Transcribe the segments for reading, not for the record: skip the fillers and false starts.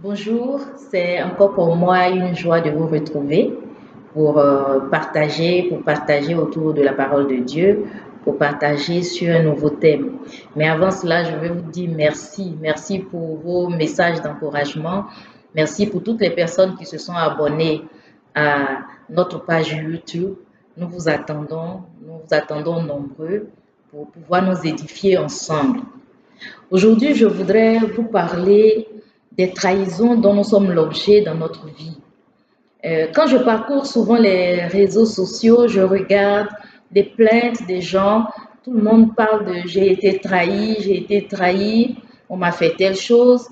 Bonjour, c'est encore pour moi une joie de vous retrouver pour partager autour de la parole de Dieu, pour partager sur un nouveau thème. Mais avant cela, je veux vous dire merci. Merci pour vos messages d'encouragement. Merci pour toutes les personnes qui se sont abonnées à notre page YouTube. Nous vous attendons nombreux pour pouvoir nous édifier ensemble. Aujourd'hui, je voudrais vous parler des trahisons dont nous sommes l'objet dans notre vie. Quand je parcours souvent les réseaux sociaux, je regarde des plaintes des gens. Tout le monde parle de j'ai été trahi, on m'a fait telle chose.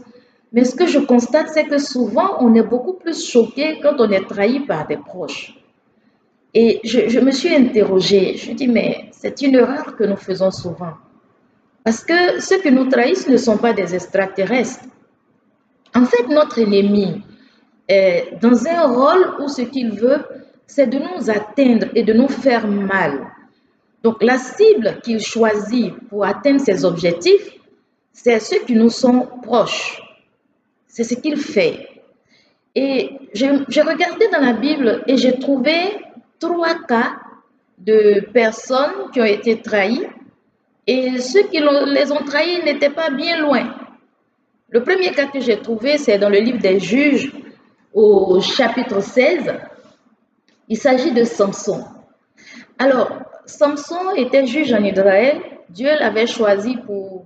Mais ce que je constate, c'est que souvent, on est beaucoup plus choqué quand on est trahi par des proches. Et je me suis interrogée, je dis, mais c'est une erreur que nous faisons souvent. Parce que ceux qui nous trahissent ne sont pas des extraterrestres. En fait, notre ennemi est dans un rôle où ce qu'il veut, c'est de nous atteindre et de nous faire mal. Donc, la cible qu'il choisit pour atteindre ses objectifs, c'est ceux qui nous sont proches. C'est ce qu'il fait. Et j'ai regardé dans la Bible et j'ai trouvé 3 cas de personnes qui ont été trahies et ceux qui les ont trahis n'étaient pas bien loin. Le premier cas que j'ai trouvé, c'est dans le livre des Juges, au chapitre 16. Il s'agit de Samson. Alors, Samson était juge en Israël. Dieu l'avait choisi pour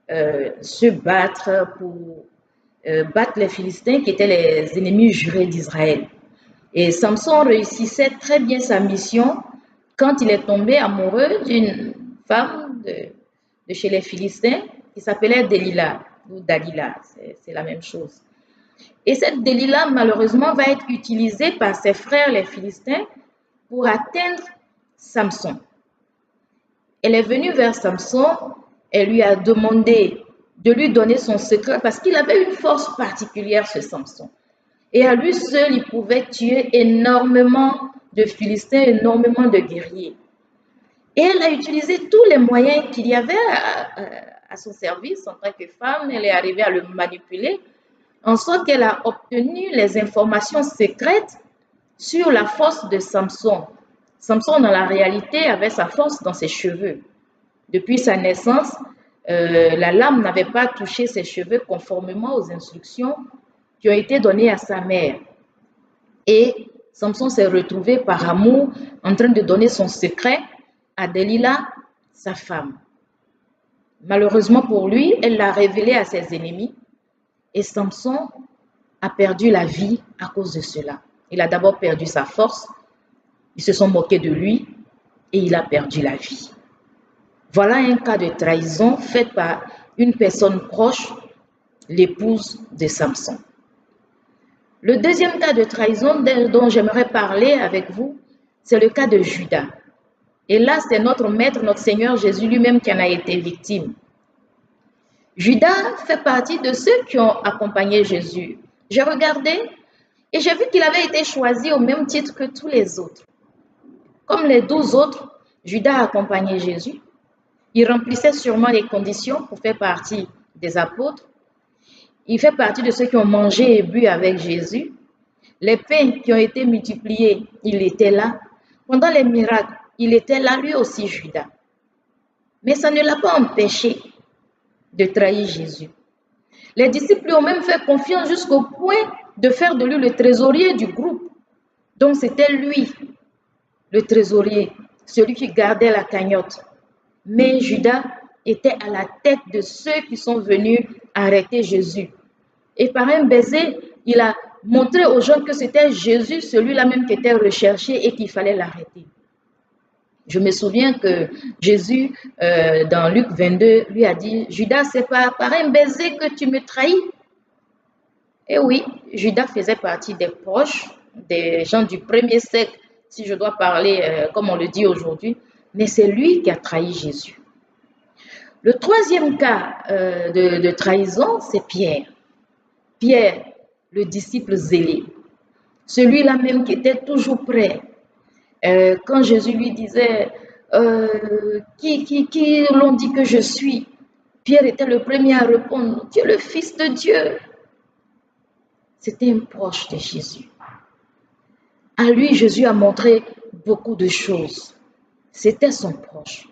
se battre, pour battre les Philistins qui étaient les ennemis jurés d'Israël. Et Samson réussissait très bien sa mission quand il est tombé amoureux d'une femme de chez les Philistins qui s'appelait Delilah ou Dalila, c'est la même chose. Et cette Delilah, malheureusement, va être utilisée par ses frères les Philistins pour atteindre Samson. Elle est venue vers Samson, elle lui a demandé de lui donner son secret parce qu'il avait une force particulière, ce Samson. Et à lui seul, il pouvait tuer énormément de Philistins, énormément de guerriers. Et elle a utilisé tous les moyens qu'il y avait à son service en tant que femme. Elle est arrivée à le manipuler, en sorte qu'elle a obtenu les informations secrètes sur la force de Samson. Samson, dans la réalité, avait sa force dans ses cheveux. Depuis sa naissance, la lame n'avait pas touché ses cheveux conformément aux instructions qui ont été données à sa mère. Et Samson s'est retrouvé par amour en train de donner son secret à Delilah, sa femme. Malheureusement pour lui, elle l'a révélé à ses ennemis et Samson a perdu la vie à cause de cela. Il a d'abord perdu sa force, ils se sont moqués de lui et il a perdu la vie. Voilà un cas de trahison faite par une personne proche, l'épouse de Samson. Le deuxième cas de trahison dont j'aimerais parler avec vous, c'est le cas de Judas. Et là, c'est notre Maître, notre Seigneur Jésus lui-même qui en a été victime. Judas fait partie de ceux qui ont accompagné Jésus. J'ai regardé et j'ai vu qu'il avait été choisi au même titre que tous les autres. Comme les 12 autres, Judas a accompagné Jésus. Il remplissait sûrement les conditions pour faire partie des apôtres. Il fait partie de ceux qui ont mangé et bu avec Jésus. Les pains qui ont été multipliés, il était là. Pendant les miracles, il était là, lui aussi, Judas. Mais ça ne l'a pas empêché de trahir Jésus. Les disciples ont même fait confiance jusqu'au point de faire de lui le trésorier du groupe. Donc c'était lui, le trésorier, celui qui gardait la cagnotte. Mais Judas était à la tête de ceux qui sont venus arrêter Jésus. Et par un baiser, il a montré aux gens que c'était Jésus, celui-là même qui était recherché et qu'il fallait l'arrêter. Je me souviens que Jésus, dans Luc 22, lui a dit, Judas, c'est par un baiser que tu me trahis. Et oui, Judas faisait partie des proches, des gens du premier siècle, si je dois parler comme on le dit aujourd'hui, mais c'est lui qui a trahi Jésus. Le troisième cas de trahison, c'est Pierre. Pierre, le disciple zélé, celui-là même qui était toujours prêt. Quand Jésus lui disait qui l'on dit que je suis, Pierre était le premier à répondre, tu es le Fils de Dieu. c'était un proche de Jésus. À lui, Jésus a montré beaucoup de choses. C'était son proche.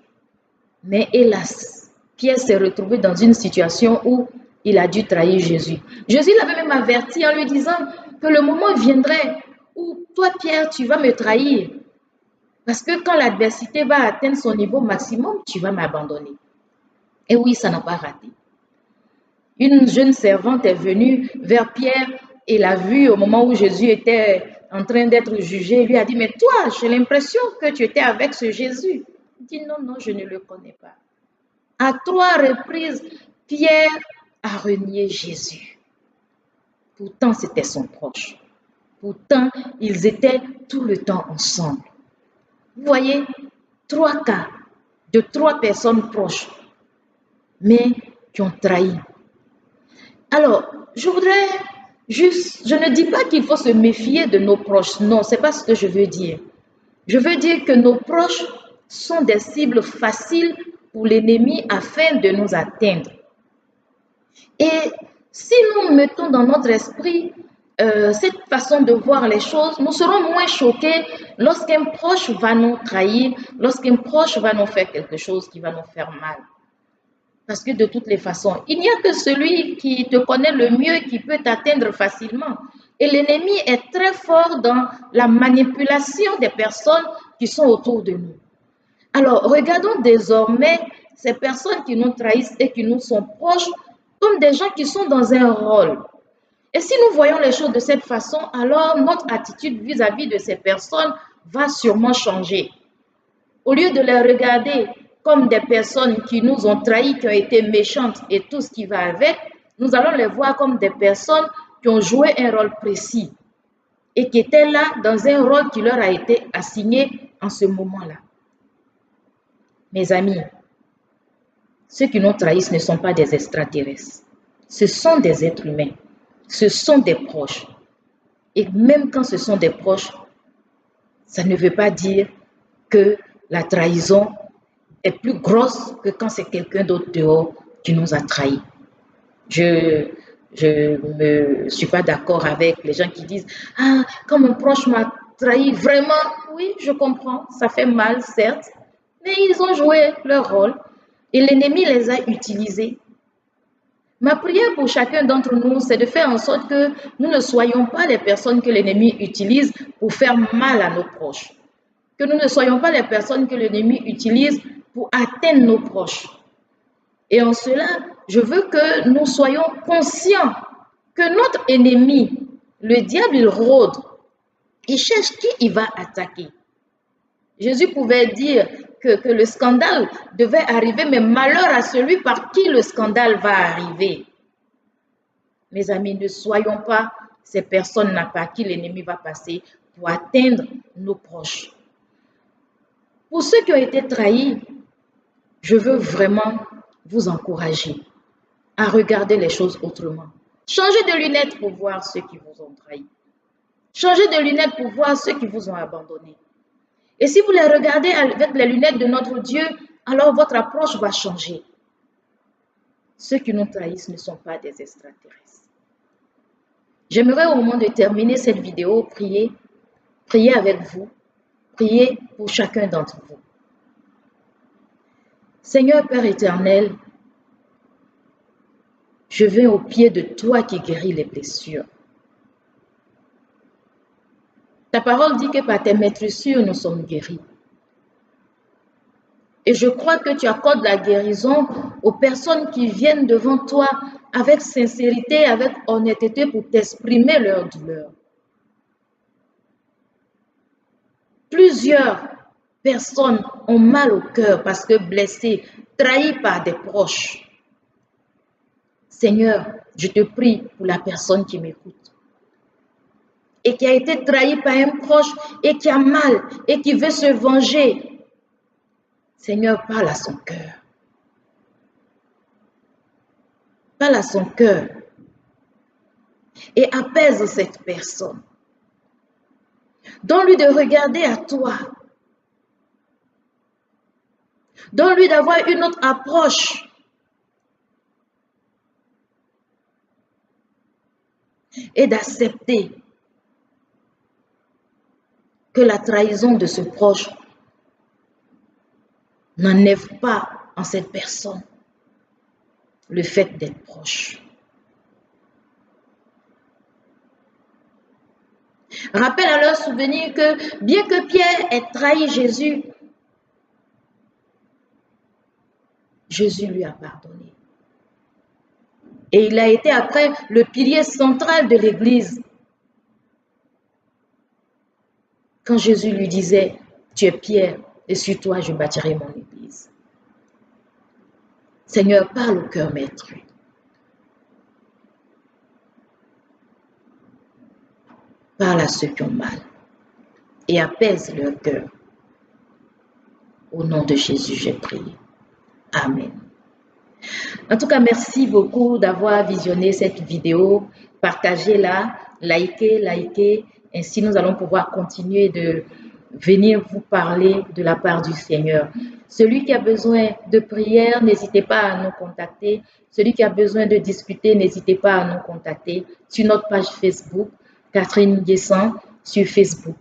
Mais hélas, Pierre s'est retrouvé dans une situation où il a dû trahir Jésus. Jésus l'avait même averti en lui disant que le moment viendrait où toi, Pierre, tu vas me trahir. Parce que quand l'adversité va atteindre son niveau maximum, tu vas m'abandonner. Et oui, ça n'a pas raté. Une jeune servante est venue vers Pierre et l'a vu au moment où Jésus était en train d'être jugé. Il lui a dit, mais toi, j'ai l'impression que tu étais avec ce Jésus. Il dit, non, non, je ne le connais pas. À 3 reprises, Pierre a renié Jésus. Pourtant, c'était son proche. Pourtant, ils étaient tout le temps ensemble. Vous voyez, 3 cas de 3 personnes proches, mais qui ont trahi. Alors, je voudrais juste, je ne dis pas qu'il faut se méfier de nos proches. Non, ce n'est pas ce que je veux dire. Je veux dire que nos proches sont des cibles faciles pour l'ennemi afin de nous atteindre. Et si nous mettons dans notre esprit cette façon de voir les choses, nous serons moins choqués lorsqu'un proche va nous trahir, lorsqu'un proche va nous faire quelque chose qui va nous faire mal. Parce que de toutes les façons, il n'y a que celui qui te connaît le mieux qui peut t'atteindre facilement. Et l'ennemi est très fort dans la manipulation des personnes qui sont autour de nous. Alors, regardons désormais ces personnes qui nous trahissent et qui nous sont proches comme des gens qui sont dans un rôle. Et si nous voyons les choses de cette façon, alors notre attitude vis-à-vis de ces personnes va sûrement changer. Au lieu de les regarder comme des personnes qui nous ont trahis, qui ont été méchantes et tout ce qui va avec, nous allons les voir comme des personnes qui ont joué un rôle précis et qui étaient là dans un rôle qui leur a été assigné en ce moment-là. Mes amis, ceux qui nous trahissent ne sont pas des extraterrestres. Ce sont des êtres humains. Ce sont des proches. Et même quand ce sont des proches, ça ne veut pas dire que la trahison est plus grosse que quand c'est quelqu'un d'autre dehors qui nous a trahis. Je ne suis pas d'accord avec les gens qui disent « Ah, quand mon proche m'a trahi, vraiment, oui, je comprends, ça fait mal, certes, mais ils ont joué leur rôle et l'ennemi les a utilisés. » Ma prière pour chacun d'entre nous, c'est de faire en sorte que nous ne soyons pas les personnes que l'ennemi utilise pour faire mal à nos proches. Que nous ne soyons pas les personnes que l'ennemi utilise pour atteindre nos proches. Et en cela, je veux que nous soyons conscients que notre ennemi, le diable, il rôde. Il cherche qui il va attaquer. Jésus pouvait dire que le scandale devait arriver, mais malheur à celui par qui le scandale va arriver. Mes amis, ne soyons pas ces personnes-là par qui l'ennemi va passer pour atteindre nos proches. Pour ceux qui ont été trahis, je veux vraiment vous encourager à regarder les choses autrement. Changez de lunettes pour voir ceux qui vous ont trahis. Changez de lunettes pour voir ceux qui vous ont abandonné. Et si vous les regardez avec les lunettes de notre Dieu, alors votre approche va changer. Ceux qui nous trahissent ne sont pas des extraterrestres. J'aimerais au moment de terminer cette vidéo prier avec vous, prier pour chacun d'entre vous. Seigneur Père éternel, je viens au pied de toi qui guéris les blessures. Ta parole dit que par tes maîtressures, nous sommes guéris. Et je crois que tu accordes la guérison aux personnes qui viennent devant toi avec sincérité, avec honnêteté pour t'exprimer leur douleur. Plusieurs personnes ont mal au cœur parce que blessées, trahies par des proches. Seigneur, je te prie pour la personne qui m'écoute et qui a été trahie par un proche et qui a mal et qui veut se venger. Seigneur, parle à son cœur. Parle à son cœur et apaise cette personne. Donne-lui de regarder à toi. Donne-lui d'avoir une autre approche. et d'accepter que la trahison de ce proche n'enlève pas en cette personne le fait d'être proche. Rappelle à leur souvenir que bien que Pierre ait trahi Jésus, Jésus lui a pardonné. Et il a été après le pilier central de l'Église. Quand Jésus lui disait, tu es Pierre, et sur toi je bâtirai mon Église. Seigneur, parle au cœur meurtri. Parle à ceux qui ont mal et apaise leur cœur. Au nom de Jésus, j'ai prié. Amen. En tout cas, merci beaucoup d'avoir visionné cette vidéo. Partagez-la, likez. Ainsi, nous allons pouvoir continuer de venir vous parler de la part du Seigneur. Celui qui a besoin de prière, n'hésitez pas à nous contacter. Celui qui a besoin de discuter, n'hésitez pas à nous contacter sur notre page Facebook, Catherine Guessan sur Facebook.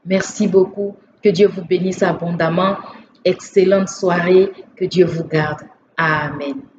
Merci beaucoup. Que Dieu vous bénisse abondamment. Excellente soirée. Que Dieu vous garde. Amen.